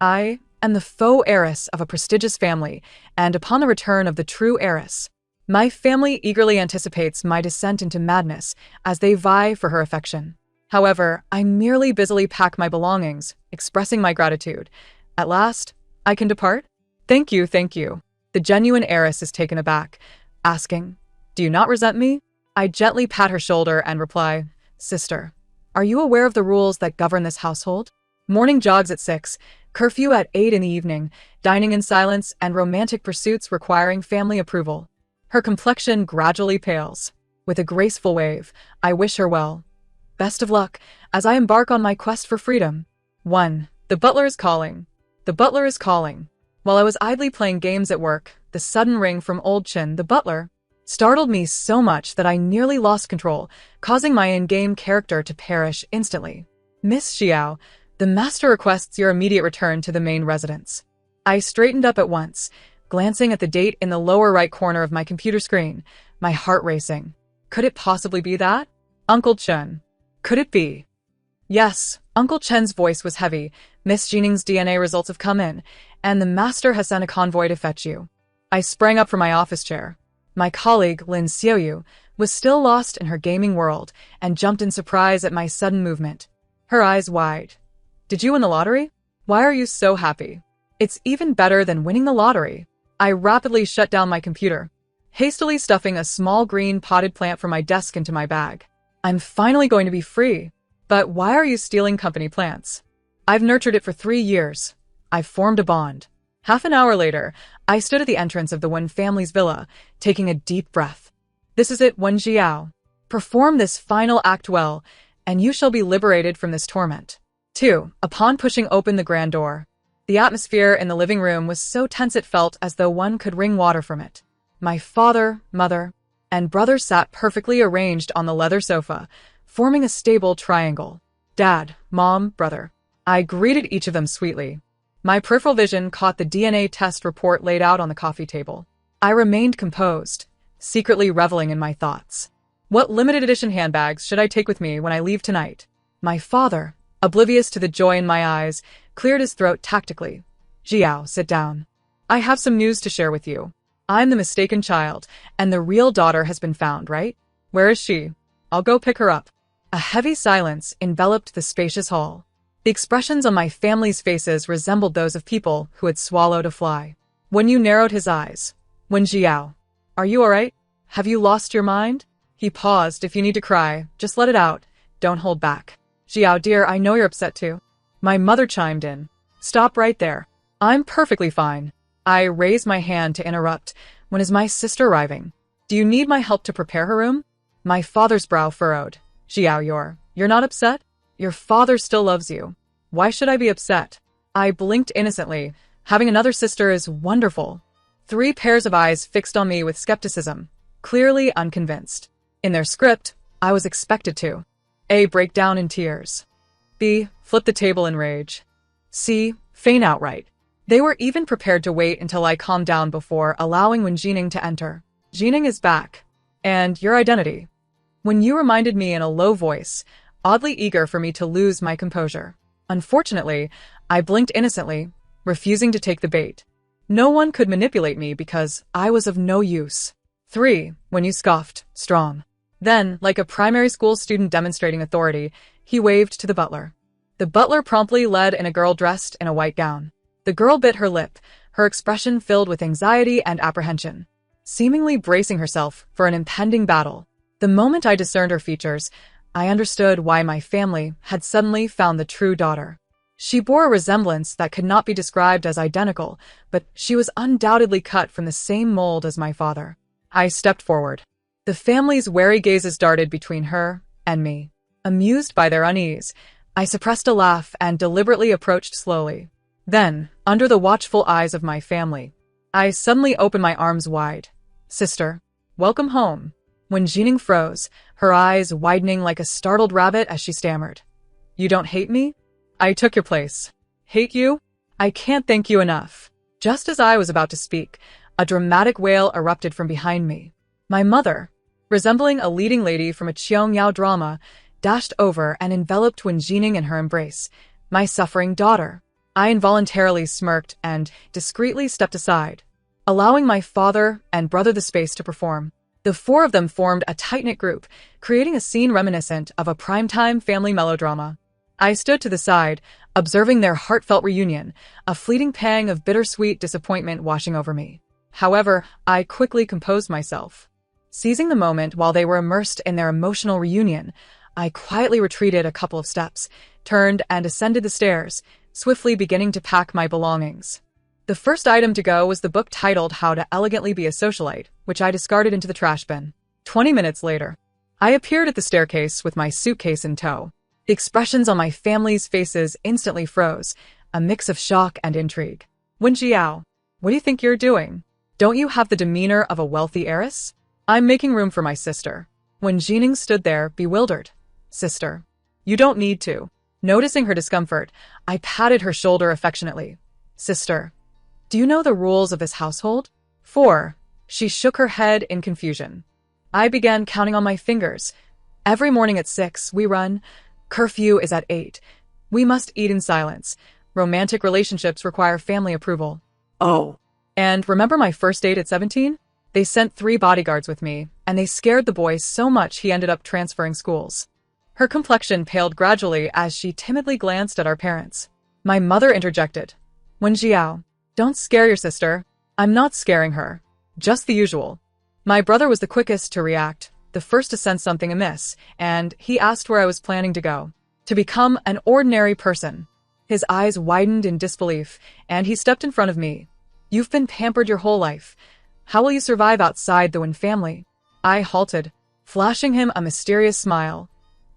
I am the faux heiress of a prestigious family, and upon the return of the true heiress, my family eagerly anticipates my descent into madness as they vie for her affection. However, I merely busily pack my belongings, expressing my gratitude. At last, I can depart? Thank you, thank you. The genuine heiress is taken aback, asking, "Do you not resent me?" I gently pat her shoulder and reply, "Sister, are you aware of the rules that govern this household? Morning jogs at 6, curfew at 8 in the evening, dining in silence, and romantic pursuits requiring family approval." Her complexion gradually pales. With a graceful wave, I wish her well. Best of luck as I embark on my quest for freedom. 1. The butler is calling. The butler is calling. While I was idly playing games at work, the sudden ring from Old Chin, the butler, startled me so much that I nearly lost control, causing my in-game character to perish instantly. "Miss Xiao, the master requests your immediate return to the main residence." I straightened up at once, glancing at the date in the lower right corner of my computer screen, my heart racing. Could it possibly be that? Uncle Chen. Could it be? Yes, Uncle Chen's voice was heavy. "Miss Jining's DNA results have come in, and the master has sent a convoy to fetch you." I sprang up from my office chair. My colleague, Lin Xiaoyu, was still lost in her gaming world and jumped in surprise at my sudden movement. Her eyes wide. "Did you win the lottery? Why are you so happy?" "It's even better than winning the lottery." I rapidly shut down my computer, hastily stuffing a small green potted plant from my desk into my bag. "I'm finally going to be free." "But why are you stealing company plants?" "I've nurtured it for 3 years. I've formed a bond." Half an hour later, I stood at the entrance of the Wen family's villa, taking a deep breath. "This is it, Wen Jiao. Perform this final act well, and you shall be liberated from this torment." 2. Upon pushing open the grand door, the atmosphere in the living room was so tense it felt as though one could wring water from it. My father, mother, and brother sat perfectly arranged on the leather sofa, forming a stable triangle. Dad, Mom, brother. I greeted each of them sweetly. My peripheral vision caught the DNA test report laid out on the coffee table. I remained composed, secretly reveling in my thoughts. What limited edition handbags should I take with me when I leave tonight? My father, oblivious to the joy in my eyes, cleared his throat tactically. "Jiao, sit down. I have some news to share with you. I'm the mistaken child, and the real daughter has been found, right? Where is she? I'll go pick her up." A heavy silence enveloped the spacious hall. The expressions on my family's faces resembled those of people who had swallowed a fly. When you narrowed his eyes, "Wen Jiao, are you all right? Have you lost your mind?" He paused. "If you need to cry, just let it out. Don't hold back." "Jiao, dear, I know you're upset too." My mother chimed in. "Stop right there. I'm perfectly fine." I raised my hand to interrupt. "When is my sister arriving? Do you need my help to prepare her room?" My father's brow furrowed. "Jiao, you're not upset? Your father still loves you. Why should I be upset?" I blinked innocently. Having another sister is wonderful. 3 pairs of eyes fixed on me with skepticism, clearly unconvinced. In their script, I was expected to A. Break down in tears. B. Flip the table in rage. C. Faint outright. They were even prepared to wait until I calmed down before allowing Wen Jining to enter. "Jining is back. And your identity?" When you reminded me in a low voice, oddly eager for me to lose my composure. Unfortunately, I blinked innocently, refusing to take the bait. No one could manipulate me because I was of no use. 3. When you scoffed, strong. Then, like a primary school student demonstrating authority, he waved to the butler. The butler promptly led in a girl dressed in a white gown. The girl bit her lip, her expression filled with anxiety and apprehension, seemingly bracing herself for an impending battle. The moment I discerned her features, I understood why my family had suddenly found the true daughter. She bore a resemblance that could not be described as identical, but she was undoubtedly cut from the same mold as my father. I stepped forward. The family's wary gazes darted between her and me. Amused by their unease, I suppressed a laugh and deliberately approached slowly. Then, under the watchful eyes of my family, I suddenly opened my arms wide. "Sister, welcome home." When Jining froze, her eyes widening like a startled rabbit as she stammered. "You don't hate me? I took your place." "Hate you? I can't thank you enough." Just as I was about to speak, a dramatic wail erupted from behind me. My mother, resembling a leading lady from a Qiangyao drama, dashed over and enveloped Wen Jining in her embrace. My suffering daughter. I involuntarily smirked and discreetly stepped aside, allowing my father and brother the space to perform. The four of them formed a tight-knit group, creating a scene reminiscent of a primetime family melodrama. I stood to the side, observing their heartfelt reunion, a fleeting pang of bittersweet disappointment washing over me. However, I quickly composed myself. Seizing the moment while they were immersed in their emotional reunion, I quietly retreated a couple of steps, turned and ascended the stairs, swiftly beginning to pack my belongings. The first item to go was the book titled How to Elegantly Be a Socialite, which I discarded into the trash bin. 20 minutes later, I appeared at the staircase with my suitcase in tow. The expressions on my family's faces instantly froze, a mix of shock and intrigue. Wen Jiao, what do you think you're doing? Don't you have the demeanor of a wealthy heiress? I'm making room for my sister. Wen Jining stood there, bewildered. Sister, you don't need to. Noticing her discomfort, I patted her shoulder affectionately. Sister, do you know the rules of this household? 4. She shook her head in confusion. I began counting on my fingers. Every morning at 6, we run. Curfew is at 8. We must eat in silence. Romantic relationships require family approval. Oh. And remember my first date at 17? They sent 3 bodyguards with me, and they scared the boy so much he ended up transferring schools. Her complexion paled gradually as she timidly glanced at our parents. My mother interjected. Wen Jiao, don't scare your sister. I'm not scaring her. Just the usual. My brother was the quickest to react, the first to sense something amiss, and he asked where I was planning to go. To become an ordinary person. His eyes widened in disbelief, and he stepped in front of me. You've been pampered your whole life. How will you survive outside the Wen family? I halted, flashing him a mysterious smile.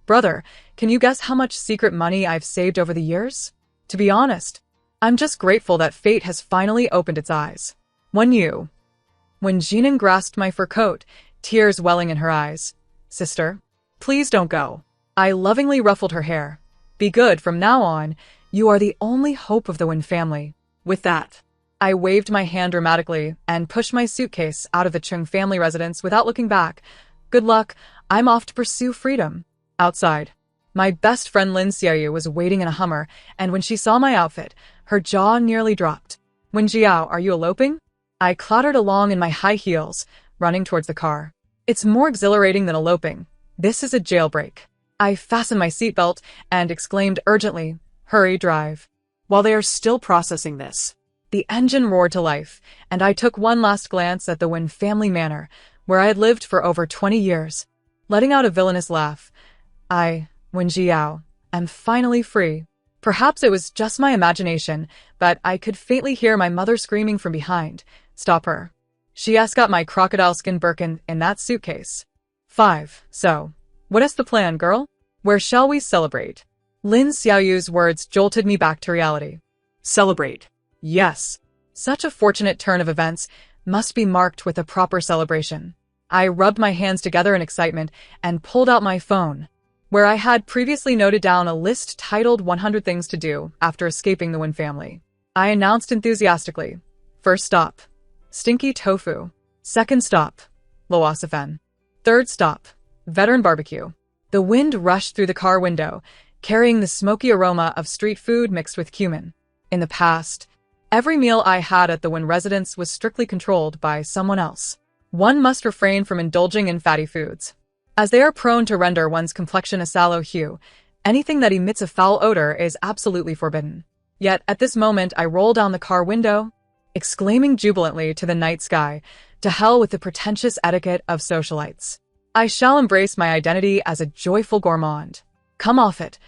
Brother, can you guess how much secret money I've saved over the years? To be honest, I'm just grateful that fate has finally opened its eyes. When Jinan grasped my fur coat, tears welling in her eyes. Sister, please don't go. I lovingly ruffled her hair. Be good from now on. You are the only hope of the Wen family. With that, I waved my hand dramatically and pushed my suitcase out of the Chung family residence without looking back. Good luck. I'm off to pursue freedom. Outside, my best friend Lin Xiaoyu was waiting in a Hummer, and when she saw my outfit, her jaw nearly dropped. Wen Jiao, are you eloping? I clattered along in my high heels, running towards the car. It's more exhilarating than eloping. This is a jailbreak. I fastened my seatbelt and exclaimed urgently, hurry, drive. While they are still processing this, the engine roared to life, and I took one last glance at the Wen family manor, where I had lived for over 20 years. Letting out a villainous laugh, Wen Jiao, am finally free. Perhaps it was just my imagination, but I could faintly hear my mother screaming from behind. Stop her. She has got my crocodile skin Birkin in that suitcase. 5. So, what is the plan, girl? Where shall we celebrate? Lin Xiaoyu's words jolted me back to reality. Celebrate. Yes. Such a fortunate turn of events must be marked with a proper celebration. I rubbed my hands together in excitement and pulled out my phone, where I had previously noted down a list titled 100 Things to Do after escaping the Wen family. I announced enthusiastically. First stop, Stinky Tofu. Second stop, Loasafen. Third stop, Veteran Barbecue. The wind rushed through the car window, carrying the smoky aroma of street food mixed with cumin. In the past, every meal I had at the Wen residence was strictly controlled by someone else. One must refrain from indulging in fatty foods, as they are prone to render one's complexion a sallow hue. Anything that emits a foul odor is absolutely forbidden. Yet at this moment I roll down the car window, exclaiming jubilantly to the night sky, to hell with the pretentious etiquette of socialites. I shall embrace my identity as a joyful gourmand. Come off it,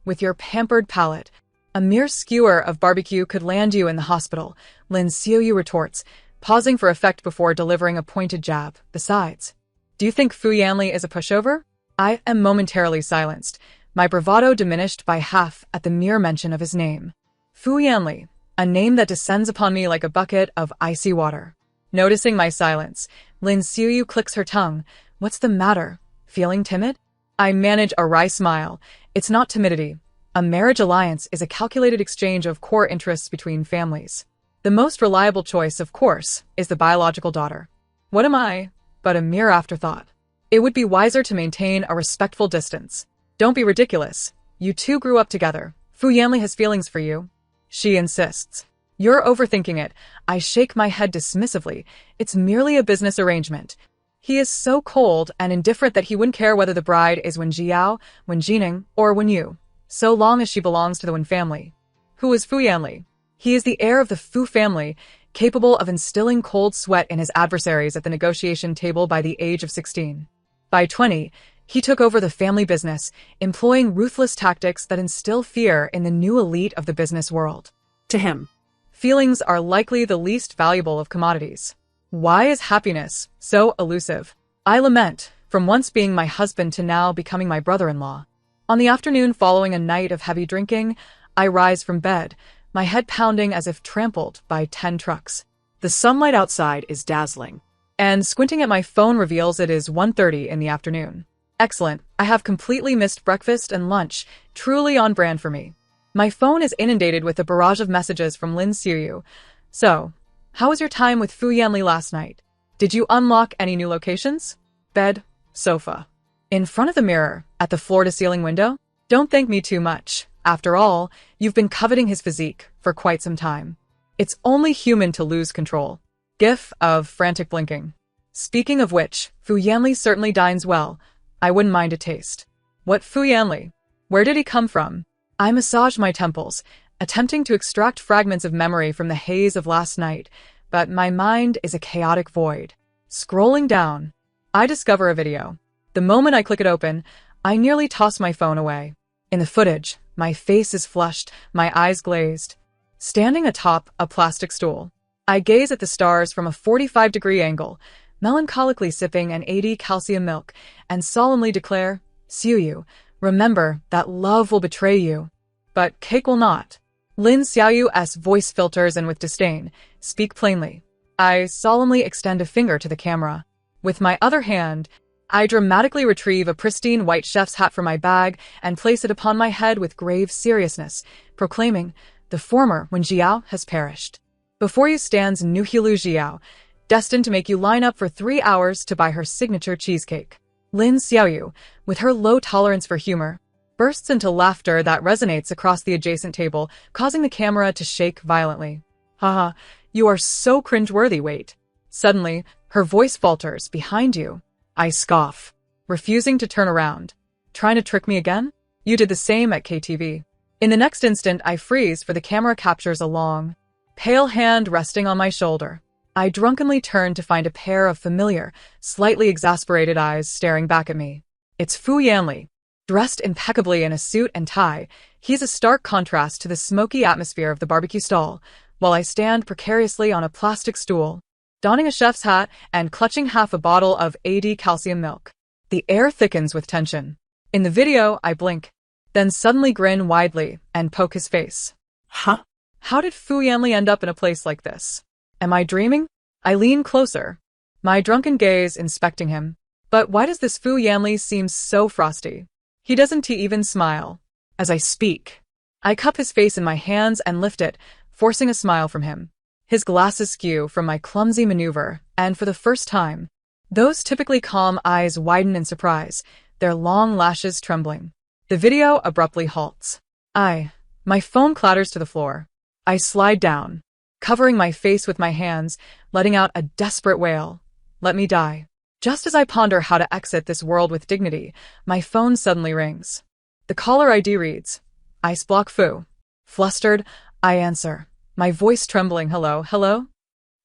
with your pampered palate. A mere skewer of barbecue could land you in the hospital, Lin Xiaoyu retorts, pausing for effect before delivering a pointed jab. Besides, do you think Fu Yanli is a pushover? I am momentarily silenced, my bravado diminished by half at the mere mention of his name. Fu Yanli, a name that descends upon me like a bucket of icy water. Noticing my silence, Lin Xiaoyu clicks her tongue. What's the matter? Feeling timid? I manage a wry smile. It's not timidity. A marriage alliance is a calculated exchange of core interests between families. The most reliable choice, of course, is the biological daughter. What am I but a mere afterthought? It would be wiser to maintain a respectful distance. Don't be ridiculous. You two grew up together. Fu Yanli has feelings for you. She insists. You're overthinking it. I shake my head dismissively. It's merely a business arrangement. He is so cold and indifferent that he wouldn't care whether the bride is Wen Jiao, Wen Jining, or Wen Yu, so long as she belongs to the Wen family. Who is Fu Yanli? He is the heir of the Fu family, capable of instilling cold sweat in his adversaries at the negotiation table by the age of 16. By 20, he took over the family business, employing ruthless tactics that instill fear in the new elite of the business world. To him, feelings are likely the least valuable of commodities. Why is happiness so elusive? I lament, from once being my husband to now becoming my brother-in-law. On the afternoon following a night of heavy drinking, I rise from bed, my head pounding as if trampled by 10 trucks. the sunlight outside is dazzling, And squinting at my phone reveals it is 1:30 in the afternoon. Excellent. I have completely missed breakfast and lunch, truly on brand for me. My phone is inundated with a barrage of messages from Lin Xiuyu. So, how was your time with Fu Yanli last night? Did you unlock any new locations? Bed, sofa. In front of the mirror, at the floor-to-ceiling window? Don't thank me too much. After all, you've been coveting his physique for quite some time. It's only human to lose control. Gif of frantic blinking. Speaking of which, Fu Yanli certainly dines well. I wouldn't mind a taste. What Fu Yanli? Where did he come from? I massage my temples, attempting to extract fragments of memory from the haze of last night, but my mind is a chaotic void. Scrolling down, I discover a video. The moment I click it open, I nearly toss my phone away. In the footage, my face is flushed, my eyes glazed. Standing atop a plastic stool, I gaze at the stars from a 45-degree angle, melancholically sipping an 80 calcium milk, and solemnly declare, Xiuyu, remember that love will betray you. But cake will not. Lin Xiaoyu's voice filters and with disdain, speak plainly. I solemnly extend a finger to the camera. With my other hand, I dramatically retrieve a pristine white chef's hat from my bag and place it upon my head with grave seriousness, proclaiming, the former Wen Jiao has perished. Before you stands Nuhilu Jiao, destined to make you line up for 3 hours to buy her signature cheesecake. Lin Xiaoyu, with her low tolerance for humor, bursts into laughter that resonates across the adjacent table, causing the camera to shake violently. Haha, you are so cringeworthy, wait. Suddenly, her voice falters behind you. I scoff, refusing to turn around. Trying to trick me again? You did the same at KTV. In the next instant, I freeze for the camera captures a long, pale hand resting on my shoulder. I drunkenly turn to find a pair of familiar, slightly exasperated eyes staring back at me. It's Fu Yanli. Dressed impeccably in a suit and tie, he's a stark contrast to the smoky atmosphere of the barbecue stall, while I stand precariously on a plastic stool, donning a chef's hat and clutching half a bottle of 80 calcium milk. The air thickens with tension. In the video, I blink, then suddenly grin widely and poke his face. Huh? How did Fu Yanli end up in a place like this? Am I dreaming? I lean closer, my drunken gaze inspecting him. But why does this Fu Yanli seem so frosty? He doesn't even smile. As I speak, I cup his face in my hands and lift it, forcing a smile from him. His glasses skew from my clumsy maneuver, and for the first time, those typically calm eyes widen in surprise, their long lashes trembling. The video abruptly halts. My phone clatters to the floor. I slide down, covering my face with my hands, letting out a desperate wail. Let me die. Just as I ponder how to exit this world with dignity, my phone suddenly rings. The caller ID reads, Ice Block Fu. Flustered, I answer, my voice trembling, hello, hello?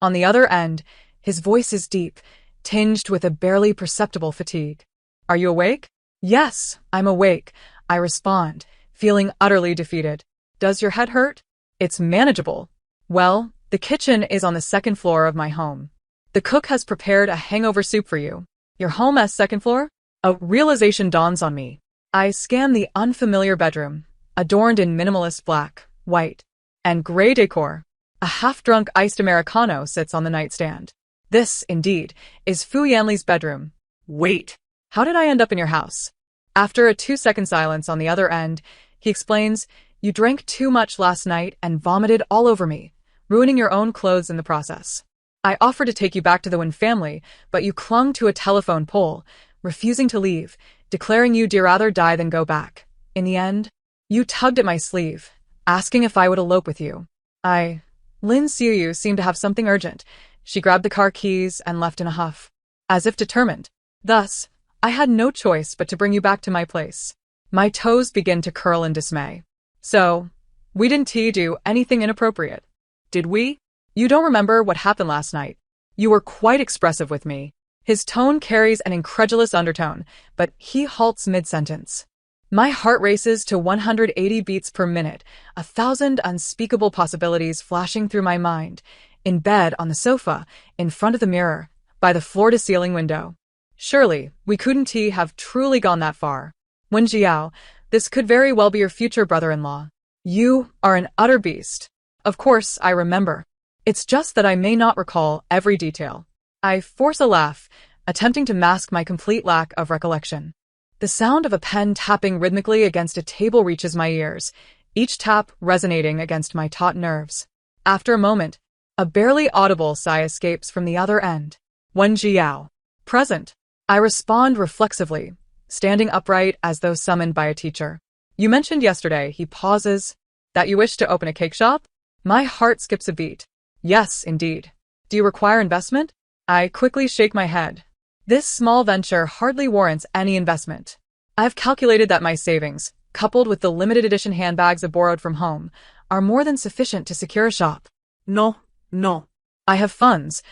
On the other end, his voice is deep, tinged with a barely perceptible fatigue. Are you awake? Yes, I'm awake, I respond, feeling utterly defeated. Does your head hurt? It's manageable. Well, the kitchen is on the second floor of my home. The cook has prepared a hangover soup for you. Your home's second floor? A realization dawns on me. I scan the unfamiliar bedroom, adorned in minimalist black, white, and gray decor. A half-drunk iced Americano sits on the nightstand. This, indeed, is Fu Yanli's bedroom. Wait. How did I end up in your house? After a 2-second silence on the other end, he explains, you drank too much last night and vomited all over me, ruining your own clothes in the process. I offered to take you back to the Wen family, but you clung to a telephone pole, refusing to leave, declaring you'd rather die than go back. In the end, you tugged at my sleeve, asking if I would elope with you. Lin Xiuyu seemed to have something urgent. She grabbed the car keys and left in a huff, as if determined. Thus, I had no choice but to bring you back to my place. My toes began to curl in dismay. So, we didn't do anything inappropriate, did we? You don't remember what happened last night. You were quite expressive with me. His tone carries an incredulous undertone, but he halts mid-sentence. My heart races to 180 beats per minute, 1,000 unspeakable possibilities flashing through my mind. In bed, on the sofa, in front of the mirror, by the floor-to-ceiling window. Surely, we couldn't have truly gone that far. Wen Jiao, this could very well be your future brother-in-law. You are an utter beast. Of course, I remember. It's just that I may not recall every detail. I force a laugh, attempting to mask my complete lack of recollection. The sound of a pen tapping rhythmically against a table reaches my ears, each tap resonating against my taut nerves. After a moment, a barely audible sigh escapes from the other end. Wen Jiao. Present. I respond reflexively, standing upright as though summoned by a teacher. You mentioned yesterday, he pauses, that you wish to open a cake shop? My heart skips a beat. Yes, indeed. Do you require investment? I quickly shake my head. This small venture hardly warrants any investment. I've calculated that my savings, coupled with the limited edition handbags I borrowed from home, are more than sufficient to secure a shop. No. I have funds.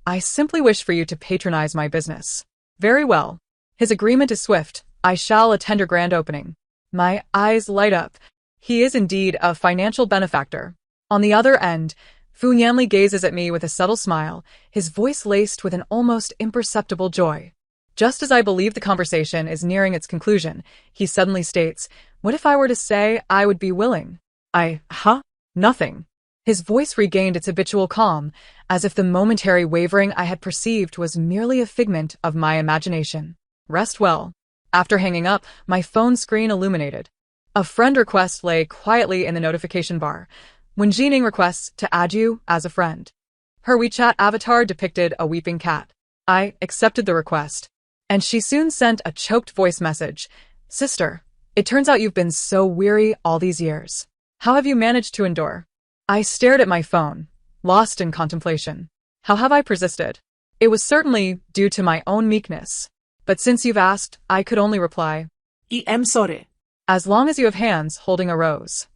I simply wish for you to patronize my business. Very well. His agreement is swift. I shall attend your grand opening. My eyes light up. He is indeed a financial benefactor. On the other end, Fu Yanli gazes at me with a subtle smile, his voice laced with an almost imperceptible joy. Just as I believe the conversation is nearing its conclusion, he suddenly states, "What if I were to say I would be willing?" Nothing. His voice regained its habitual calm, as if the momentary wavering I had perceived was merely a figment of my imagination. Rest well. After hanging up, my phone screen illuminated. A friend request lay quietly in the notification bar. When Jining requests to add you as a friend. Her WeChat avatar depicted a weeping cat. I accepted the request, and she soon sent a choked voice message. Sister, it turns out you've been so weary all these years. How have you managed to endure? I stared at my phone, lost in contemplation. How have I persisted? It was certainly due to my own meekness. But since you've asked, I could only reply, I am sorry. As long as you have hands holding a rose.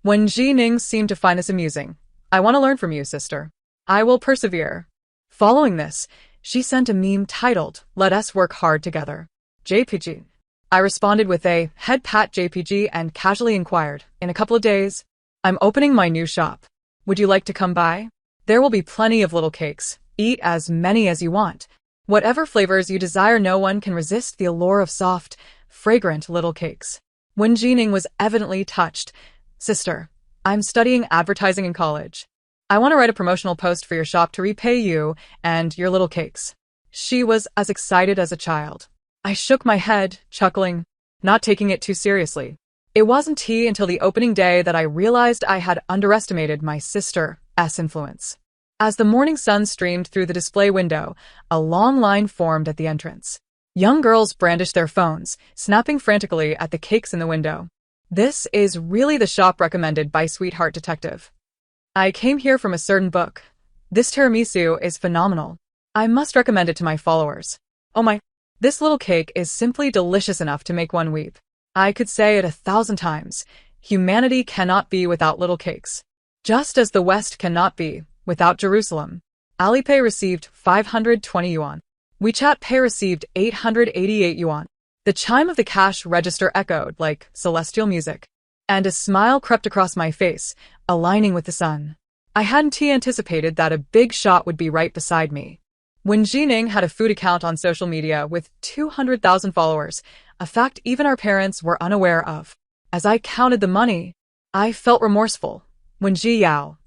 When Jining seemed to find this amusing, I want to learn from you, sister. I will persevere. Following this, she sent a meme titled, Let Us Work Hard Together. JPG. I responded with a head pat JPG and casually inquired, in a couple of days, I'm opening my new shop. Would you like to come by? There will be plenty of little cakes. Eat as many as you want. Whatever flavors you desire, no one can resist the allure of soft, fragrant little cakes. Wen Jining was evidently touched. Sister, I'm studying advertising in college. I want to write a promotional post for your shop to repay you and your little cakes. She was as excited as a child. I shook my head, chuckling, not taking it too seriously. It wasn't until the opening day that I realized I had underestimated my sister's influence. As the morning sun streamed through the display window, a long line formed at the entrance. Young girls brandished their phones, snapping frantically at the cakes in the window. This is really the shop recommended by Sweetheart Detective. I came here from a certain book. This tiramisu is phenomenal. I must recommend it to my followers. Oh my, this little cake is simply delicious enough to make one weep. I could say it 1,000 times. Humanity cannot be without little cakes. Just as the West cannot be without Jerusalem. Alipay received 520 yuan. WeChat Pay received 888 yuan. The chime of the cash register echoed like celestial music, and a smile crept across my face, aligning with the sun. I hadn't anticipated that a big shot would be right beside me. When Jining had a food account on social media with 200,000 followers, a fact even our parents were unaware of. As I counted the money, I felt remorseful. Wen Yao,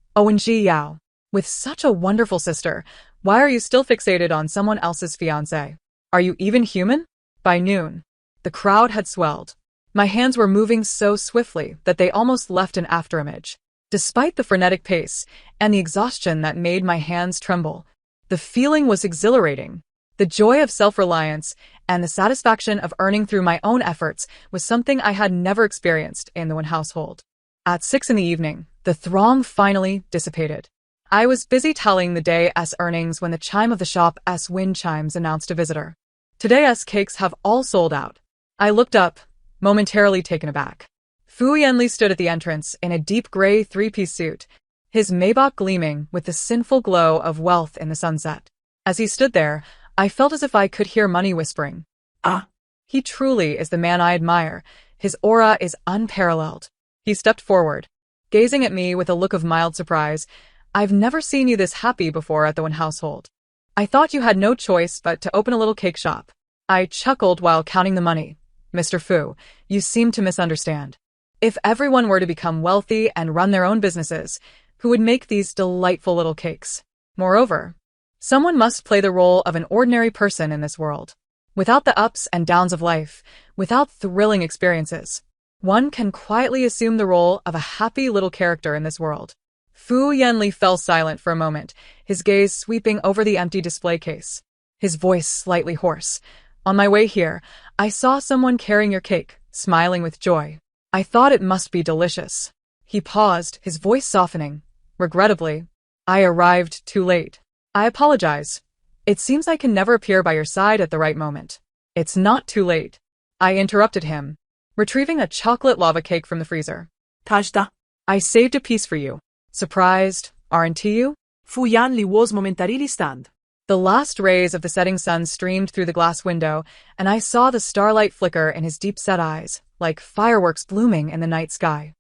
with such a wonderful sister, why are you still fixated on someone else's fiancé? Are you even human? By noon, the crowd had swelled. My hands were moving so swiftly that they almost left an afterimage. Despite the frenetic pace and the exhaustion that made my hands tremble, the feeling was exhilarating. The joy of self-reliance and the satisfaction of earning through my own efforts was something I had never experienced in the Wen household. At 6 in the evening, the throng finally dissipated. I was busy tallying the day's earnings when the chime of the shop's wind chimes announced a visitor. Today's cakes have all sold out. I looked up, momentarily taken aback. Fu Yanli stood at the entrance in a deep gray three-piece suit, his Maybach gleaming with the sinful glow of wealth in the sunset. As he stood there, I felt as if I could hear money whispering. Ah. He truly is the man I admire. His aura is unparalleled. He stepped forward, gazing at me with a look of mild surprise. I've never seen you this happy before at the Wen household. I thought you had no choice but to open a little cake shop. I chuckled while counting the money. Mr. Fu, you seem to misunderstand. If everyone were to become wealthy and run their own businesses, who would make these delightful little cakes? Moreover, someone must play the role of an ordinary person in this world. Without the ups and downs of life, without thrilling experiences, one can quietly assume the role of a happy little character in this world. Fu Yanli fell silent for a moment, his gaze sweeping over the empty display case. His voice slightly hoarse. On my way here, I saw someone carrying your cake, smiling with joy. I thought it must be delicious. He paused, his voice softening. Regrettably, I arrived too late. I apologize. It seems I can never appear by your side at the right moment. It's not too late. I interrupted him, retrieving a chocolate lava cake from the freezer. Tajda. I saved a piece for you. Surprised, aren't you? Fu Yanli was momentarily stunned. The last rays of the setting sun streamed through the glass window, and I saw the starlight flicker in his deep-set eyes, like fireworks blooming in the night sky.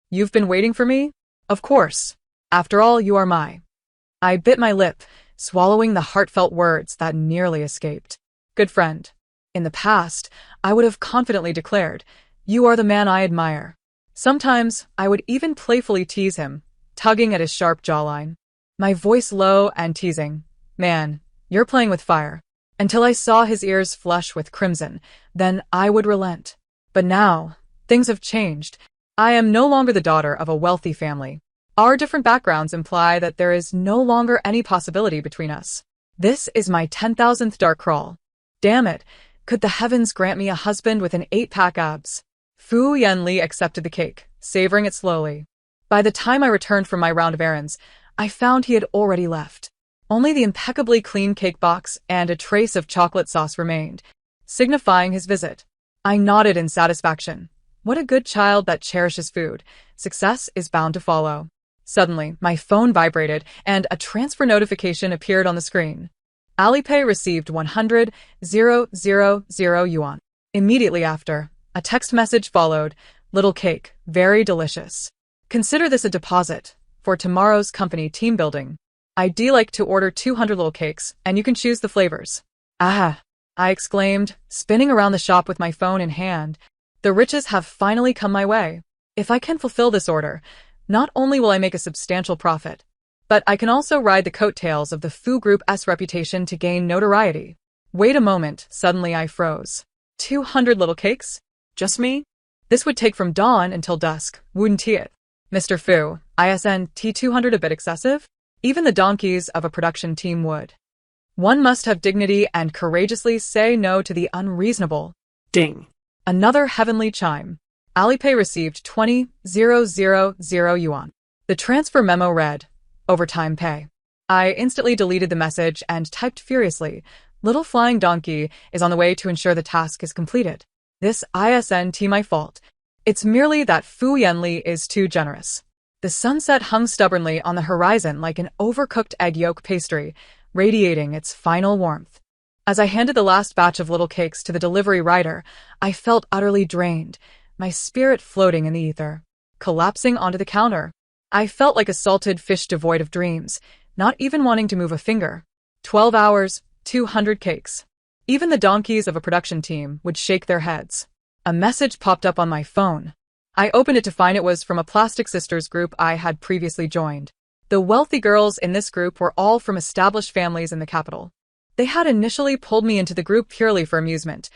You've been waiting for me? Of course. After all, you are my. I bit my lip, swallowing the heartfelt words that nearly escaped. Good friend. In the past, I would have confidently declared, you are the man I admire. Sometimes, I would even playfully tease him, tugging at his sharp jawline. My voice low and teasing. Man, you're playing with fire. Until I saw his ears flush with crimson, then I would relent. But now, things have changed. I am no longer the daughter of a wealthy family. Our different backgrounds imply that there is no longer any possibility between us. This is my 10,000th dark crawl. Damn it, could the heavens grant me a husband with an 8-pack abs? Fu Yanli accepted the cake, savoring it slowly. By the time I returned from my round of errands, I found he had already left. Only the impeccably clean cake box and a trace of chocolate sauce remained, signifying his visit. I nodded in satisfaction. What a good child that cherishes food. Success is bound to follow. Suddenly, my phone vibrated and a transfer notification appeared on the screen. Alipay received 100,000 yuan. Immediately after, a text message followed. Little cake, very delicious. Consider this a deposit for tomorrow's company team building. I'd like to order 200 little cakes, and you can choose the flavors. Ah, I exclaimed, spinning around the shop with my phone in hand. The riches have finally come my way. If I can fulfill this order, not only will I make a substantial profit, but I can also ride the coattails of the Fu Group's reputation to gain notoriety. Wait a moment, suddenly I froze. 200 little cakes? Just me? This would take from dawn until dusk, wouldn't it? Mr. Fu, isn't T200 a bit excessive? Even the donkeys of a production team would. One must have dignity and courageously say no to the unreasonable. Ding. Another heavenly chime. Alipay received 20,000 yuan. The transfer memo read, overtime pay. I instantly deleted the message and typed furiously, little flying donkey is on the way to ensure the task is completed. This isn't my fault. It's merely that Fu Yanli is too generous. The sunset hung stubbornly on the horizon like an overcooked egg yolk pastry, radiating its final warmth. As I handed the last batch of little cakes to the delivery rider, I felt utterly drained, my spirit floating in the ether, collapsing onto the counter. I felt like a salted fish devoid of dreams, not even wanting to move a finger. 12 hours, 200 cakes. Even the donkeys of a production team would shake their heads. A message popped up on my phone. I opened it to find it was from a Plastic Sisters group I had previously joined. The wealthy girls in this group were all from established families in the capital. They had initially pulled me into the group purely for amusement,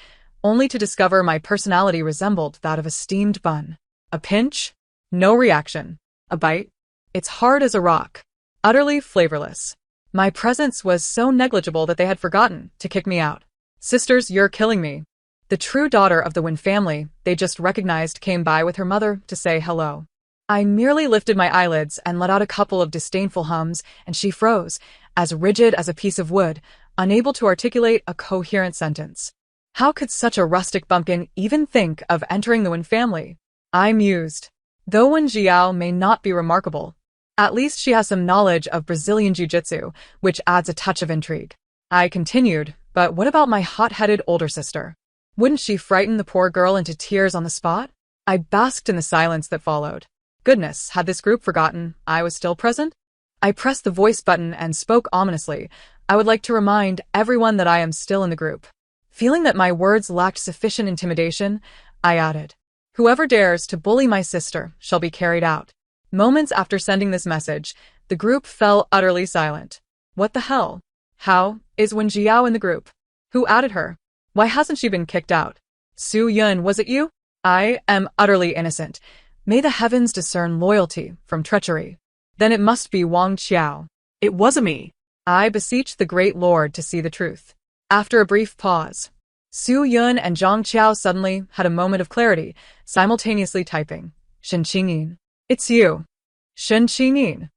only to discover my personality resembled that of a steamed bun. A pinch? No reaction. A bite? It's hard as a rock. Utterly flavorless. My presence was so negligible that they had forgotten to kick me out. Sisters, you're killing me. The true daughter of the Wen family they just recognized came by with her mother to say hello. I merely lifted my eyelids and let out a couple of disdainful hums, and she froze, as rigid as a piece of wood, unable to articulate a coherent sentence. How could such a rustic bumpkin even think of entering the Wen family? I mused. Though Wen Jiao may not be remarkable, at least she has some knowledge of Brazilian jiu-jitsu, which adds a touch of intrigue. I continued, but what about my hot-headed older sister? Wouldn't she frighten the poor girl into tears on the spot? I basked in the silence that followed. Goodness, had this group forgotten I was still present? I pressed the voice button and spoke ominously. I would like to remind everyone that I am still in the group. Feeling that my words lacked sufficient intimidation, I added, whoever dares to bully my sister shall be carried out. Moments after sending this message, the group fell utterly silent. What the hell? How is Wen Jiao in the group? Who added her? Why hasn't she been kicked out? Su Yun, was it you? I am utterly innocent. May the heavens discern loyalty from treachery. Then it must be Wang Qiao. It wasn't me. I beseech the great lord to see the truth. After a brief pause, Su Yun and Zhang Qiao suddenly had a moment of clarity, simultaneously typing, Shen Qingyin. It's you. Shen Qingyin.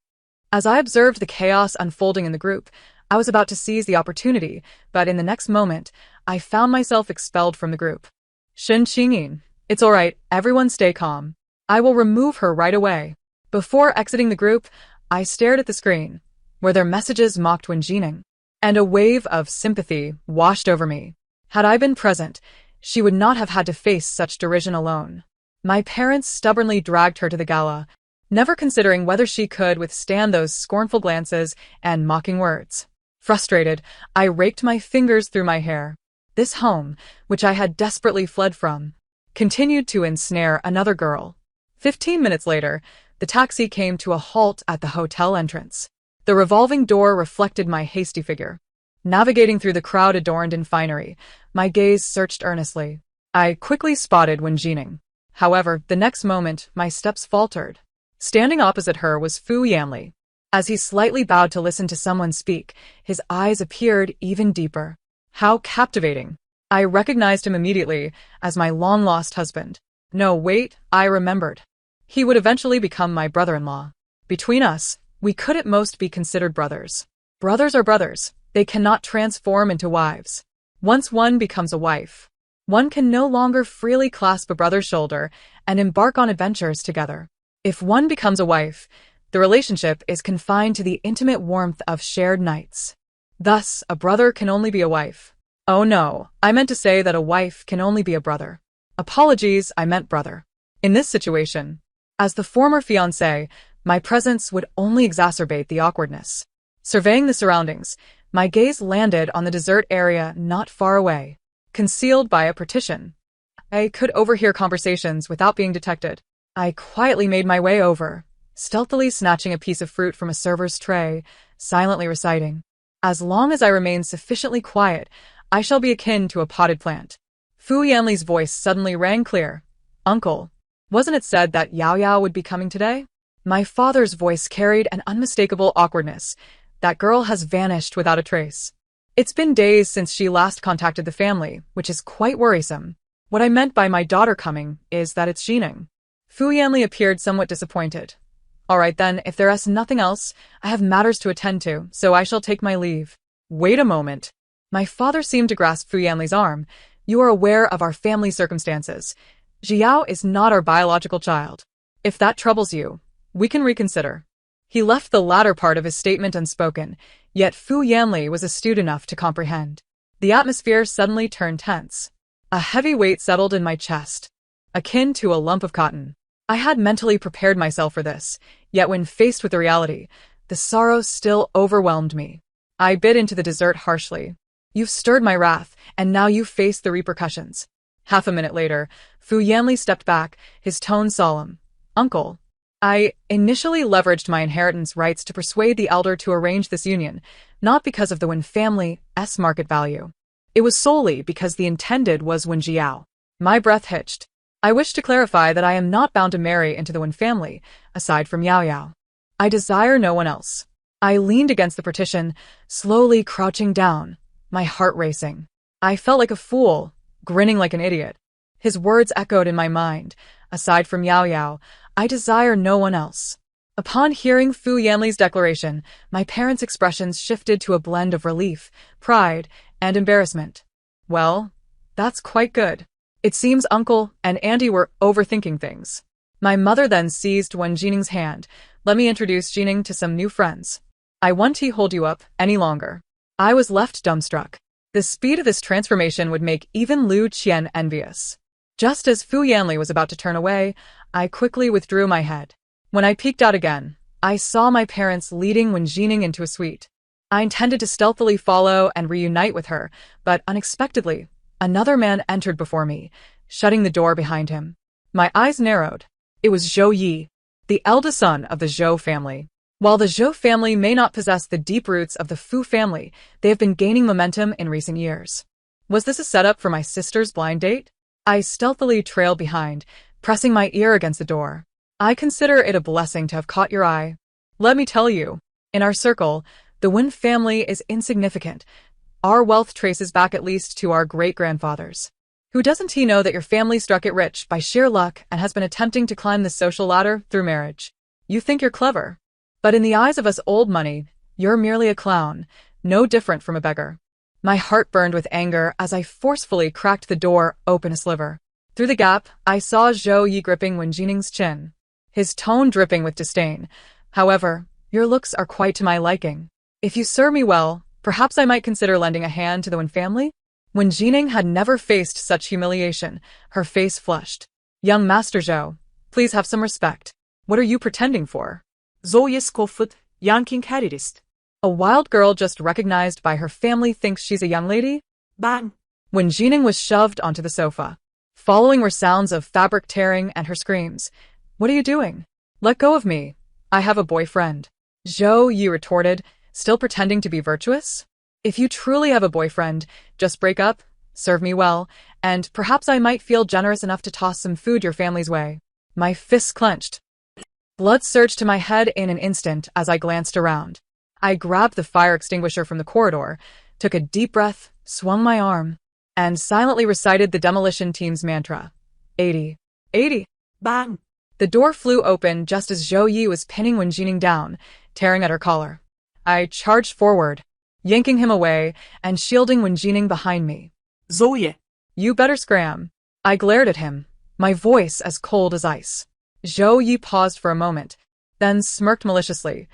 As I observed the chaos unfolding in the group, I was about to seize the opportunity, but in the next moment, I found myself expelled from the group. Shen Qingyin. It's all right, everyone stay calm. I will remove her right away. Before exiting the group, I stared at the screen, where their messages mocked Wen Jining, and a wave of sympathy washed over me. Had I been present, she would not have had to face such derision alone. My parents stubbornly dragged her to the gala, never considering whether she could withstand those scornful glances and mocking words. Frustrated, I raked my fingers through my hair. This home, which I had desperately fled from, continued to ensnare another girl. 15 minutes later, the taxi came to a halt at the hotel entrance. The revolving door reflected my hasty figure. Navigating through the crowd adorned in finery, my gaze searched earnestly. I quickly spotted Wen Jining. However, the next moment, my steps faltered. Standing opposite her was Fu Yanli. As he slightly bowed to listen to someone speak, his eyes appeared even deeper. How captivating! I recognized him immediately as my long-lost husband. No, wait, I remembered. He would eventually become my brother-in-law. Between us, we could at most be considered brothers. Brothers are brothers. They cannot transform into wives. Once one becomes a wife, one can no longer freely clasp a brother's shoulder and embark on adventures together. If one becomes a wife, the relationship is confined to the intimate warmth of shared nights. Thus, a brother can only be a wife. Oh no, I meant to say that a wife can only be a brother. Apologies, I meant brother. In this situation, as the former fiancé, my presence would only exacerbate the awkwardness. Surveying the surroundings, my gaze landed on the dessert area not far away, concealed by a partition. I could overhear conversations without being detected. I quietly made my way over, stealthily snatching a piece of fruit from a server's tray, silently reciting, "As long as I remain sufficiently quiet, I shall be akin to a potted plant." Fu Yanli's voice suddenly rang clear. "Uncle, wasn't it said that Yao Yao would be coming today?" My father's voice carried an unmistakable awkwardness. That girl has vanished without a trace. It's been days since she last contacted the family, which is quite worrisome. What I meant by my daughter coming is that it's Jining. Fu Yanli appeared somewhat disappointed. All right then, if there is nothing else, I have matters to attend to, so I shall take my leave. Wait a moment. My father seemed to grasp Fu Yanli's arm. You are aware of our family circumstances. Jiao is not our biological child. If that troubles you, we can reconsider. He left the latter part of his statement unspoken, yet Fu Yanli was astute enough to comprehend. The atmosphere suddenly turned tense. A heavy weight settled in my chest, akin to a lump of cotton. I had mentally prepared myself for this, yet when faced with the reality, the sorrow still overwhelmed me. I bit into the dessert harshly. You've stirred my wrath, and now you face the repercussions. Half a minute later, Fu Yanli stepped back, his tone solemn. Uncle, I initially leveraged my inheritance rights to persuade the elder to arrange this union, not because of the Wen family's market value. It was solely because the intended was Wen Jiao. My breath hitched. I wish to clarify that I am not bound to marry into the Wen family, aside from Yao Yao. I desire no one else. I leaned against the partition, slowly crouching down, my heart racing. I felt like a fool, grinning like an idiot. His words echoed in my mind. Aside from Yao Yao, I desire no one else. Upon hearing Fu Yanli's declaration, my parents' expressions shifted to a blend of relief, pride, and embarrassment. Well, that's quite good. It seems Uncle and Auntie were overthinking things. My mother then seized Wen Jining's hand. Let me introduce Jining to some new friends. I won't hold you up any longer. I was left dumbstruck. The speed of this transformation would make even Lu Qian envious. Just as Fu Yanli was about to turn away, I quickly withdrew my head. When I peeked out again, I saw my parents leading Wen Jining into a suite. I intended to stealthily follow and reunite with her, but unexpectedly, another man entered before me, shutting the door behind him. My eyes narrowed. It was Zhou Yi, the eldest son of the Zhou family. While the Zhou family may not possess the deep roots of the Fu family, they have been gaining momentum in recent years. Was this a setup for my sister's blind date? I stealthily trailed behind, pressing my ear against the door. I consider it a blessing to have caught your eye. Let me tell you, in our circle, the Wen family is insignificant. Our wealth traces back at least to our great-grandfathers. Who doesn't he know that your family struck it rich by sheer luck and has been attempting to climb the social ladder through marriage? You think you're clever. But in the eyes of us old money, you're merely a clown, no different from a beggar. My heart burned with anger as I forcefully cracked the door open a sliver. Through the gap, I saw Zhou Yi gripping Wen Jining's chin, his tone dripping with disdain. However, your looks are quite to my liking. If you serve me well, perhaps I might consider lending a hand to the Wen family? Wen Jining had never faced such humiliation. Her face flushed. Young Master Zhou, please have some respect. What are you pretending for? Zhou Yi scoffed, yanking heiress. A wild girl just recognized by her family thinks she's a young lady? Bang! Wen Jining was shoved onto the sofa. Following were sounds of fabric tearing and her screams. What are you doing? Let go of me. I have a boyfriend. Zhou Yi retorted, still pretending to be virtuous. If you truly have a boyfriend, just break up, serve me well, and perhaps I might feel generous enough to toss some food your family's way. My fists clenched. Blood surged to my head in an instant as I glanced around. I grabbed the fire extinguisher from the corridor, took a deep breath, swung my arm, and silently recited the demolition team's mantra. 80. 80. Bang! The door flew open just as Zhou Yi was pinning Wen Jining down, tearing at her collar. I charged forward, yanking him away and shielding Wen Jining behind me. Zhou Yi. You better scram. I glared at him, my voice as cold as ice. Zhou Yi paused for a moment, then smirked maliciously.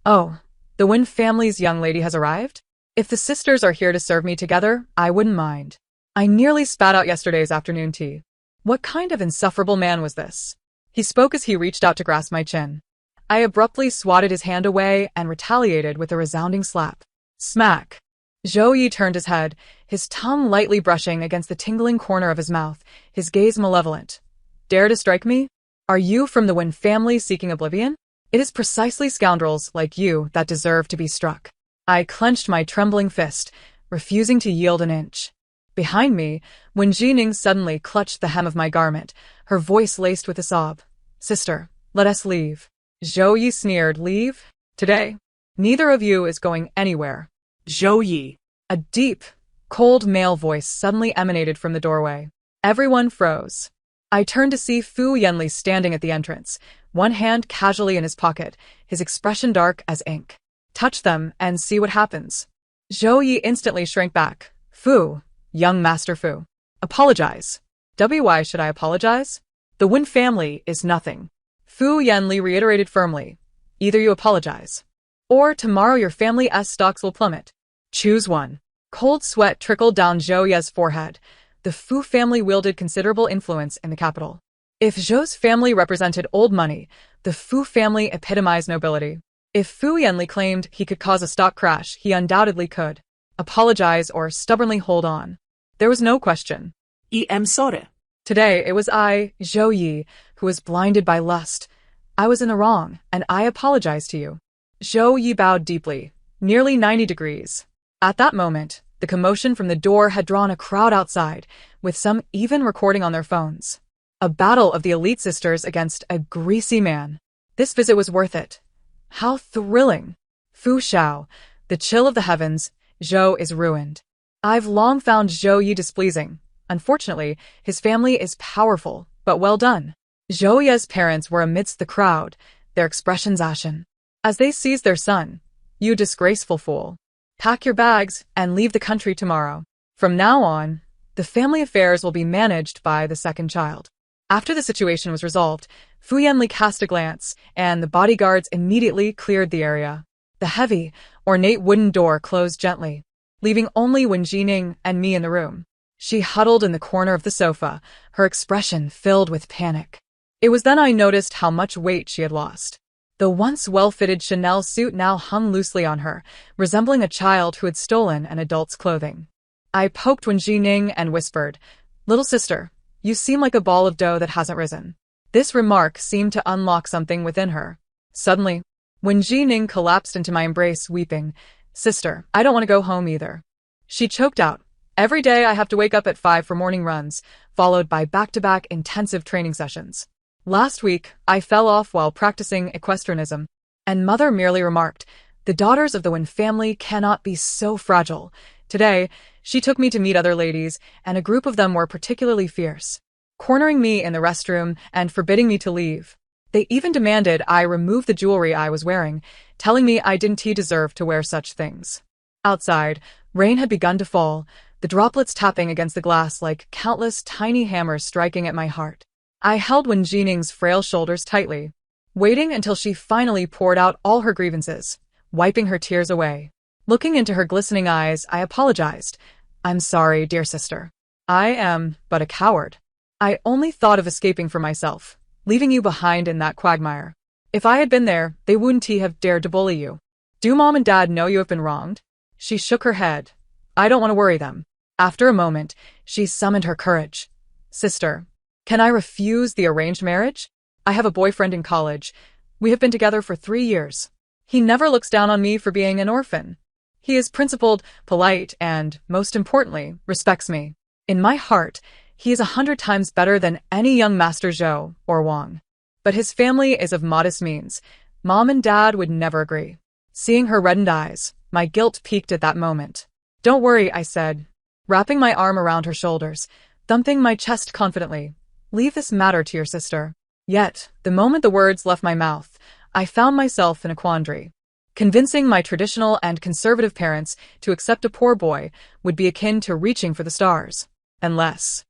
Oh, the Wen family's young lady has arrived? If the sisters are here to serve me together, I wouldn't mind. I nearly spat out yesterday's afternoon tea. What kind of insufferable man was this? He spoke as he reached out to grasp my chin. I abruptly swatted his hand away and retaliated with a resounding slap. Smack! Zhou Yi turned his head, his tongue lightly brushing against the tingling corner of his mouth, his gaze malevolent. Dare to strike me? Are you from the Wen family seeking oblivion? It is precisely scoundrels like you that deserve to be struck. I clenched my trembling fist, refusing to yield an inch. Behind me, Wen Jining suddenly clutched the hem of my garment, her voice laced with a sob. Sister, let us leave. Zhou Yi sneered. Leave? Today? Neither of you is going anywhere. Zhou Yi. A deep, cold male voice suddenly emanated from the doorway. Everyone froze. I turned to see Fu Yanli standing at the entrance, one hand casually in his pocket, his expression dark as ink. Touch them and see what happens. Zhou Yi instantly shrank back. Fu, young Master Fu. Apologize. Why should I apologize? The Wen family is nothing. Fu Yanli reiterated firmly. Either you apologize, or tomorrow your family's stocks will plummet. Choose one. Cold sweat trickled down Zhou Yi's forehead. The Fu family wielded considerable influence in the capital. If Zhou's family represented old money, the Fu family epitomized nobility. If Fu Yanli claimed he could cause a stock crash, he undoubtedly could. Apologize or stubbornly hold on. There was no question. I am sorry. Today, it was I, Zhou Yi, who was blinded by lust. I was in the wrong, and I apologize to you. Zhou Yi bowed deeply, nearly 90 degrees. At that moment, the commotion from the door had drawn a crowd outside, with some even recording on their phones. A battle of the elite sisters against a greasy man. This visit was worth it. How thrilling! Fu Xiao, the chill of the heavens, Zhou is ruined. I've long found Zhou Yi displeasing. Unfortunately, his family is powerful, but well done. Zhou Ye's parents were amidst the crowd, their expressions ashen. As they seized their son, "You disgraceful fool. Pack your bags and leave the country tomorrow. From now on, the family affairs will be managed by the second child." After the situation was resolved, Fu Yanli cast a glance, and the bodyguards immediately cleared the area. The heavy, ornate wooden door closed gently, leaving only Wen Jining and me in the room. She huddled in the corner of the sofa, her expression filled with panic. It was then I noticed how much weight she had lost. The once well-fitted Chanel suit now hung loosely on her, resembling a child who had stolen an adult's clothing. I poked Wen Jining and whispered, "Little sister, you seem like a ball of dough that hasn't risen." This remark seemed to unlock something within her. Suddenly, Wen Jining collapsed into my embrace, weeping, "Sister, I don't want to go home either." She choked out, "Every day I have to wake up at 5 for morning runs, followed by back-to-back intensive training sessions. Last week, I fell off while practicing equestrianism, and mother merely remarked, 'The daughters of the Wen family cannot be so fragile.' Today, she took me to meet other ladies, and a group of them were particularly fierce, cornering me in the restroom and forbidding me to leave. They even demanded I remove the jewelry I was wearing, telling me I didn't deserve to wear such things." Outside, rain had begun to fall, the droplets tapping against the glass like countless tiny hammers striking at my heart. I held Wen Jining's frail shoulders tightly, waiting until she finally poured out all her grievances, wiping her tears away. Looking into her glistening eyes, I apologized. "I'm sorry, dear sister. I am but a coward. I only thought of escaping for myself, leaving you behind in that quagmire. If I had been there, they wouldn't have dared to bully you. Do Mom and Dad know you have been wronged?" She shook her head. "I don't want to worry them." After a moment, she summoned her courage. "Sister, can I refuse the arranged marriage? I have a boyfriend in college. We have been together for 3 years. He never looks down on me for being an orphan. He is principled, polite, and, most importantly, respects me. In my heart, he is 100 times better than any young Master Zhou or Wang. But his family is of modest means. Mom and Dad would never agree." Seeing her reddened eyes, my guilt peaked at that moment. "Don't worry," I said, wrapping my arm around her shoulders, thumping my chest confidently. "Leave this matter to your sister." Yet, the moment the words left my mouth, I found myself in a quandary. Convincing my traditional and conservative parents to accept a poor boy would be akin to reaching for the stars. Unless...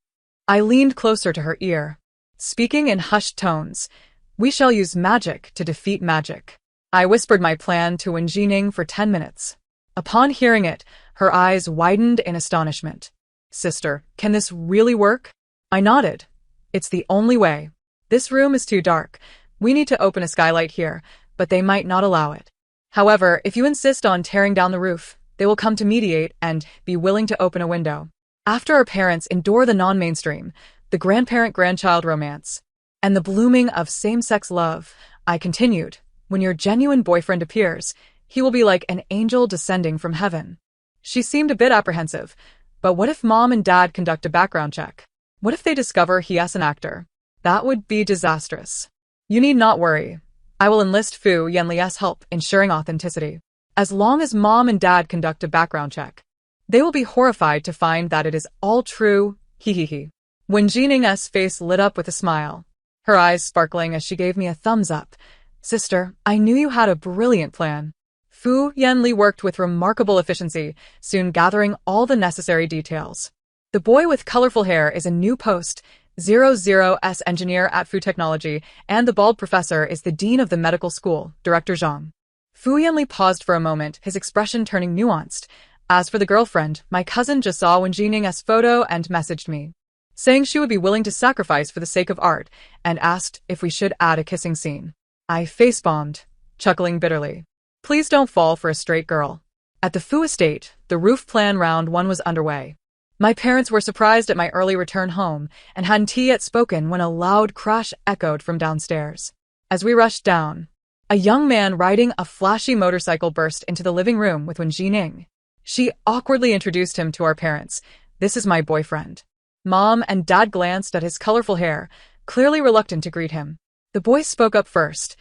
I leaned closer to her ear, speaking in hushed tones, "We shall use magic to defeat magic." I whispered my plan to Wen Jining for 10 minutes. Upon hearing it, her eyes widened in astonishment. "Sister, can this really work?" I nodded. "It's the only way. This room is too dark. We need to open a skylight here, but they might not allow it. However, if you insist on tearing down the roof, they will come to mediate and be willing to open a window. After our parents endure the non-mainstream, the grandparent-grandchild romance, and the blooming of same-sex love," I continued, "when your genuine boyfriend appears, he will be like an angel descending from heaven." She seemed a bit apprehensive. "But what if Mom and Dad conduct a background check? What if they discover he is an actor? That would be disastrous." "You need not worry. I will enlist Fu Yanli's help ensuring authenticity. As long as Mom and Dad conduct a background check, they will be horrified to find that it is all true, he. Wen Jining's face lit up with a smile, her eyes sparkling as she gave me a thumbs up. "Sister, I knew you had a brilliant plan." Fu Yanli worked with remarkable efficiency, soon gathering all the necessary details. "The boy with colorful hair is a new post, 00S engineer at Fu Technology, and the bald professor is the dean of the medical school, Director Zhang." Fu Yanli paused for a moment, his expression turning nuanced. "As for the girlfriend, my cousin just saw Wen Jining's photo and messaged me, saying she would be willing to sacrifice for the sake of art, and asked if we should add a kissing scene." I face-bombed, chuckling bitterly. Please don't fall for a straight girl. At the Fu estate, the roof plan round 1 was underway. My parents were surprised at my early return home and hadn't yet spoken when a loud crash echoed from downstairs. As we rushed down, a young man riding a flashy motorcycle burst into the living room with Wen Jining. She awkwardly introduced him to our parents. "This is my boyfriend." Mom and Dad glanced at his colorful hair, clearly reluctant to greet him. The boy spoke up first.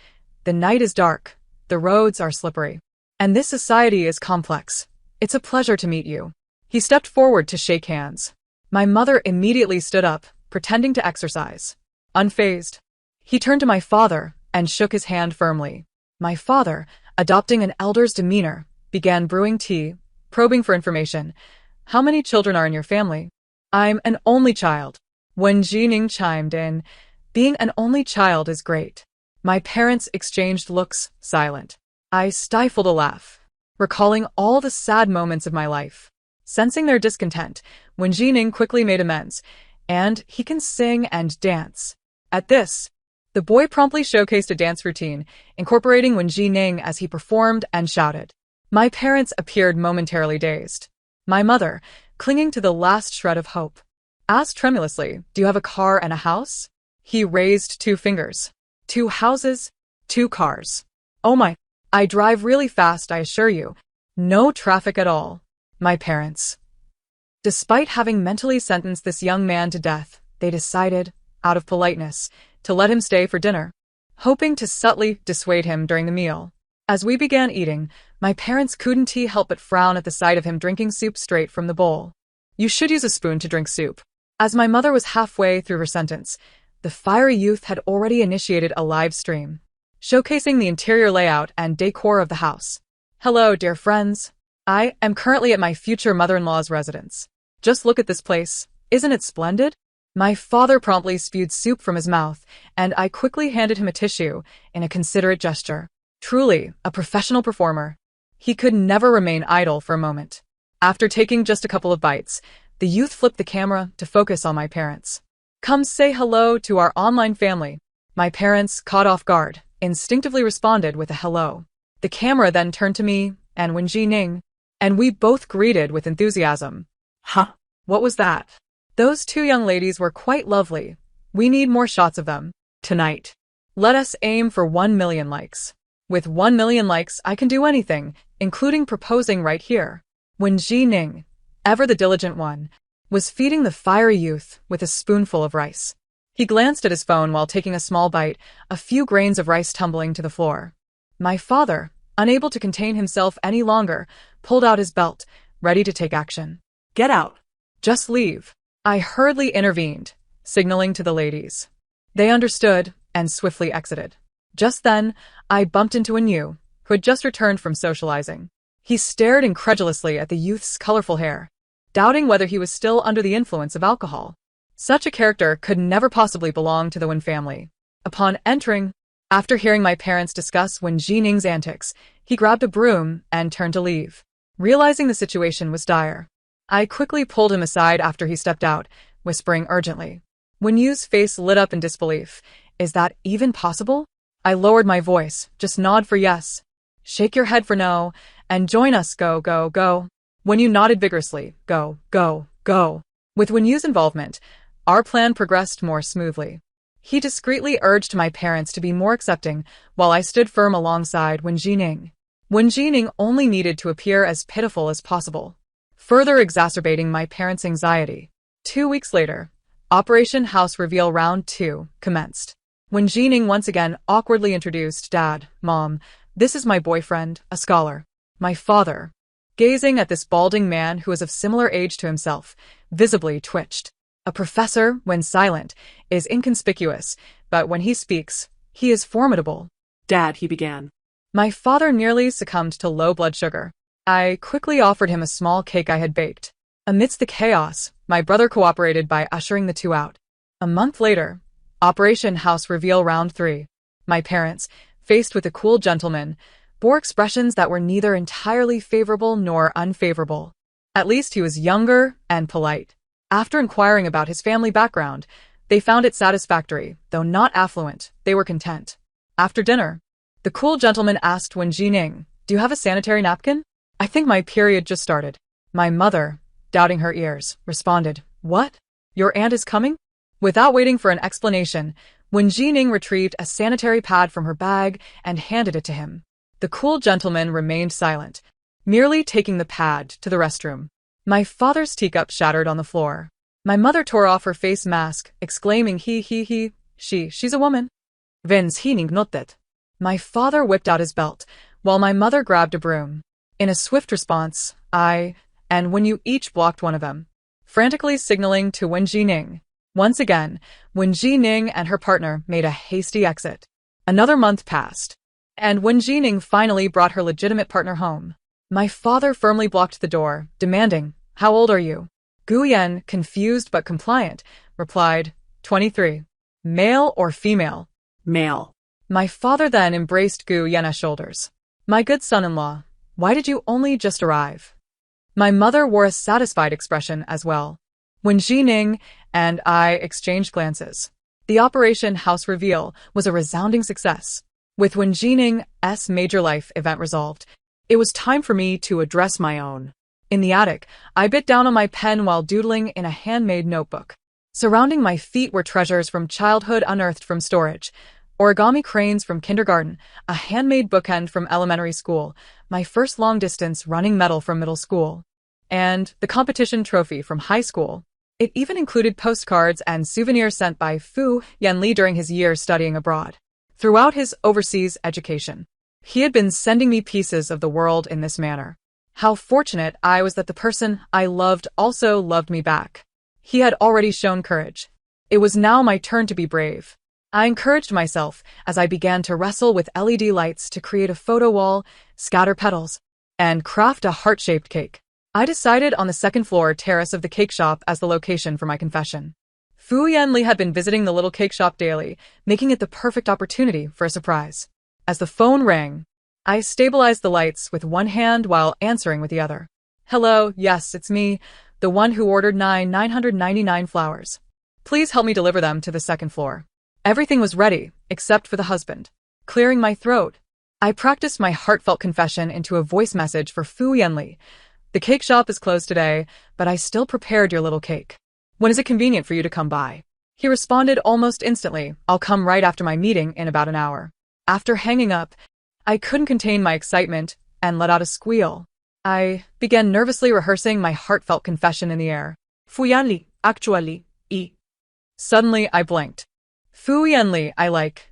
"The night is dark, the roads are slippery, and this society is complex. It's a pleasure to meet you." He stepped forward to shake hands. My mother immediately stood up, pretending to exercise. Unfazed, he turned to my father and shook his hand firmly. My father, adopting an elder's demeanor, began brewing tea, probing for information. How many children are in your family? I'm an only child. When Jining chimed in, being an only child is great. My parents exchanged looks, silent. I stifled a laugh, recalling all the sad moments of my life. Sensing their discontent, Wen Jining quickly made amends, and he can sing and dance. At this, the boy promptly showcased a dance routine, incorporating Wen Jining as he performed and shouted. My parents appeared momentarily dazed. My mother, clinging to the last shred of hope, asked tremulously, "Do you have a car and a house?" He raised 2 fingers. 2 houses, 2 cars. Oh my, I drive really fast, I assure you. No traffic at all. My parents. Despite having mentally sentenced this young man to death, they decided, out of politeness, to let him stay for dinner, hoping to subtly dissuade him during the meal. As we began eating, my parents couldn't help but frown at the sight of him drinking soup straight from the bowl. You should use a spoon to drink soup. As my mother was halfway through her sentence, the fiery youth had already initiated a live stream, showcasing the interior layout and decor of the house. Hello, dear friends. I am currently at my future mother-in-law's residence. Just look at this place. Isn't it splendid? My father promptly spewed soup from his mouth, and I quickly handed him a tissue in a considerate gesture. Truly, a professional performer. He could never remain idle for a moment. After taking just a couple of bites, the youth flipped the camera to focus on my parents. Come say hello to our online family. My parents, caught off guard, instinctively responded with a hello. The camera then turned to me and Wen Jining, and we both greeted with enthusiasm. Huh? What was that? Those 2 young ladies were quite lovely. We need more shots of them. Tonight. Let us aim for 1 million likes. With 1 million likes, I can do anything, including proposing right here. Wen Jining, ever the diligent one, was feeding the fiery youth with a spoonful of rice. He glanced at his phone while taking a small bite, a few grains of rice tumbling to the floor. My father, unable to contain himself any longer, pulled out his belt, ready to take action. Get out. Just leave. I hurriedly intervened, signaling to the ladies. They understood and swiftly exited. Just then, I bumped into a new, who had just returned from socializing. He stared incredulously at the youth's colorful hair, doubting whether he was still under the influence of alcohol. Such a character could never possibly belong to the Wen family. Upon entering, after hearing my parents discuss Wen Jining's antics, he grabbed a broom and turned to leave. Realizing the situation was dire, I quickly pulled him aside after he stepped out, whispering urgently. Wen Yu's face lit up in disbelief. Is that even possible? I lowered my voice, just nod for yes, shake your head for no, and join us, go, go, go. Wen Yu nodded vigorously, go, go, go. With Wen Yu's involvement, our plan progressed more smoothly. He discreetly urged my parents to be more accepting, while I stood firm alongside Wen Jining. Wen Jining only needed to appear as pitiful as possible, further exacerbating my parents' anxiety. 2 weeks later, Operation House Reveal Round 2 commenced. Wen Jining once again awkwardly introduced Dad, Mom, this is my boyfriend, a scholar. My father, gazing at this balding man who was of similar age to himself, visibly twitched. A professor, when silent, is inconspicuous, but when he speaks, he is formidable. Dad, he began. My father nearly succumbed to low blood sugar. I quickly offered him a small cake I had baked. Amidst the chaos, my brother cooperated by ushering the 2 out. A month later, Operation House Reveal Round 3. My parents, faced with a cool gentleman, bore expressions that were neither entirely favorable nor unfavorable. At least he was younger and polite. After inquiring about his family background, they found it satisfactory, though not affluent. They were content. After dinner, the cool gentleman asked Wen Jining, do you have a sanitary napkin? I think my period just started. My mother, doubting her ears, responded, what? Your aunt is coming? Without waiting for an explanation, Wen Jining retrieved a sanitary pad from her bag and handed it to him. The cool gentleman remained silent, merely taking the pad to the restroom. My father's teacup shattered on the floor. My mother tore off her face mask, exclaiming she's a woman. Vens hining notet. My father whipped out his belt, while my mother grabbed a broom. In a swift response, I and Wen Yu each blocked one of them. frantically signaling to Wen Jining. Once again, Wen Jining and her partner made a hasty exit. Another month passed, and Wen Jining finally brought her legitimate partner home. My father firmly blocked the door, demanding, "How old are you?" Gu Yan, confused but compliant, replied, 23. Male or female? Male. My father then embraced Gu Yan's shoulders. My good son-in-law, why did you only just arrive? My mother wore a satisfied expression as well. When Jining and I exchanged glances, the Operation House reveal was a resounding success. With Wen Jining's major life event resolved, it was time for me to address my own. In the attic, I bit down on my pen while doodling in a handmade notebook. Surrounding my feet were treasures from childhood unearthed from storage, origami cranes from kindergarten, a handmade bookend from elementary school, my first long-distance running medal from middle school, and the competition trophy from high school. It even included postcards and souvenirs sent by Fu Yanli during his years studying abroad. Throughout his overseas education, he had been sending me pieces of the world in this manner. How fortunate I was that the person I loved also loved me back. He had already shown courage. It was now my turn to be brave. I encouraged myself as I began to wrestle with LED lights to create a photo wall, scatter petals, and craft a heart-shaped cake. I decided on the second-floor terrace of the cake shop as the location for my confession. Fu Yanli had been visiting the little cake shop daily, making it the perfect opportunity for a surprise. As the phone rang, I stabilized the lights with one hand while answering with the other. Hello, yes, it's me, the one who ordered 999 flowers. Please help me deliver them to the second floor. Everything was ready, except for the husband. Clearing my throat, I practiced my heartfelt confession into a voice message for Fu Yanli. The cake shop is closed today, but I still prepared your little cake. When is it convenient for you to come by? He responded almost instantly, I'll come right after my meeting in about an hour. After hanging up, I couldn't contain my excitement and let out a squeal. I began nervously rehearsing my heartfelt confession in the air. Fu Yanli, actually, Suddenly, I blinked. Fu Yanli,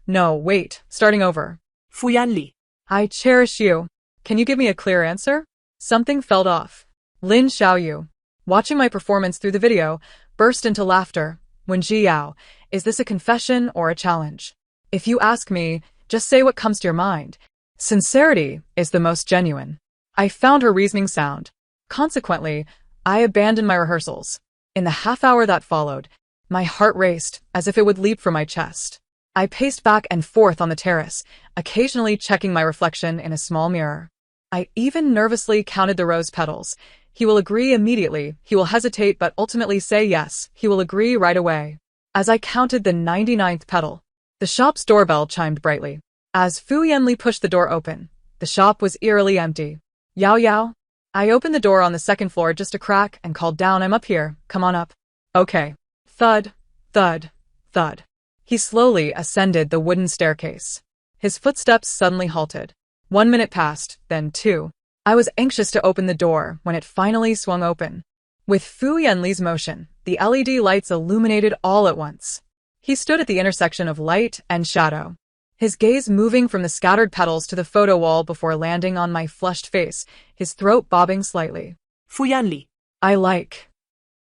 no, wait, starting over. Fu Yanli. I cherish you. Can you give me a clear answer? Something felt off. Lin Xiaoyu, watching my performance through the video, burst into laughter. Wen Jiyao, is this a confession or a challenge? If you ask me, just say what comes to your mind. Sincerity is the most genuine. I found her reasoning sound. Consequently, I abandoned my rehearsals. In the half hour that followed, my heart raced as if it would leap from my chest. I paced back and forth on the terrace, occasionally checking my reflection in a small mirror. I even nervously counted the rose petals. He will agree immediately, he will hesitate but ultimately say yes, he will agree right away. As I counted the 99th petal, the shop's doorbell chimed brightly. As Fu Yanli pushed the door open, the shop was eerily empty. Yao Yao? I opened the door on the second floor just a crack and called down, I'm up here, come on up. Okay. Thud, thud, thud. He slowly ascended the wooden staircase. His footsteps suddenly halted. 1 minute passed, then 2. I was anxious to open the door when it finally swung open. With Fu Yanli's motion, the LED lights illuminated all at once. He stood at the intersection of light and shadow, his gaze moving from the scattered petals to the photo wall before landing on my flushed face, his throat bobbing slightly. Fu Yanli.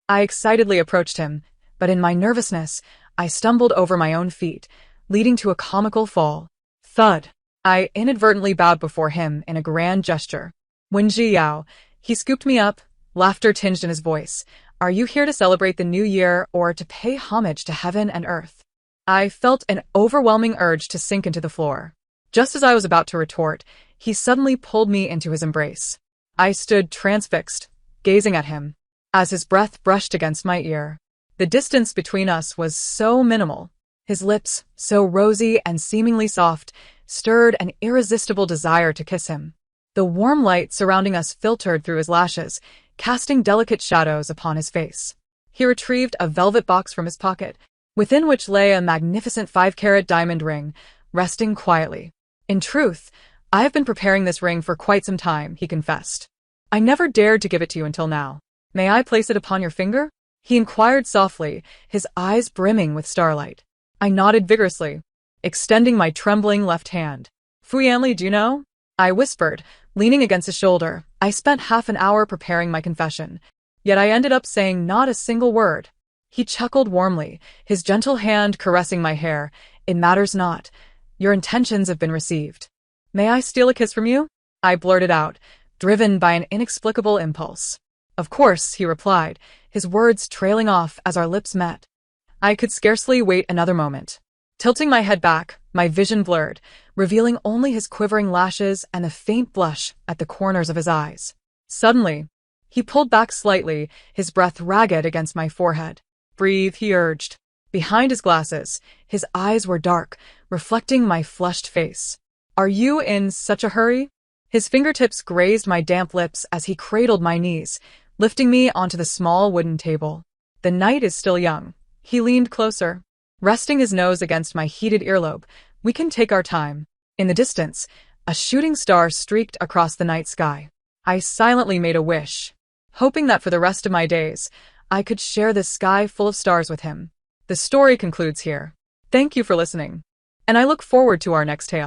I excitedly approached him, but in my nervousness, I stumbled over my own feet, leading to a comical fall. Thud. I inadvertently bowed before him in a grand gesture. Wen Jiyao, he scooped me up, laughter tinged in his voice. Are you here to celebrate the new year or to pay homage to heaven and earth? I felt an overwhelming urge to sink into the floor. Just as I was about to retort, he suddenly pulled me into his embrace. I stood transfixed, gazing at him, as his breath brushed against my ear. The distance between us was so minimal. His lips, so rosy and seemingly soft, stirred an irresistible desire to kiss him. The warm light surrounding us filtered through his lashes, casting delicate shadows upon his face. He retrieved a velvet box from his pocket, within which lay a magnificent 5-carat diamond ring, resting quietly. In truth, I have been preparing this ring for quite some time, he confessed. I never dared to give it to you until now. May I place it upon your finger? He inquired softly, his eyes brimming with starlight. I nodded vigorously, extending my trembling left hand. Fu Yanli, do you know? I whispered, leaning against his shoulder. I spent half an hour preparing my confession. Yet I ended up saying not a single word. He chuckled warmly, his gentle hand caressing my hair. It matters not. Your intentions have been received. May I steal a kiss from you? I blurted out, driven by an inexplicable impulse. Of course, he replied, his words trailing off as our lips met. I could scarcely wait another moment. Tilting my head back, my vision blurred, revealing only his quivering lashes and a faint blush at the corners of his eyes. Suddenly, he pulled back slightly, his breath ragged against my forehead. Breathe, he urged. Behind his glasses, his eyes were dark, reflecting my flushed face. Are you in such a hurry? His fingertips grazed my damp lips as he cradled my knees, lifting me onto the small wooden table. The night is still young. He leaned closer, resting his nose against my heated earlobe. We can take our time. In the distance, a shooting star streaked across the night sky. I silently made a wish, hoping that for the rest of my days, I could share the sky full of stars with him. The story concludes here. Thank you for listening, and I look forward to our next tale.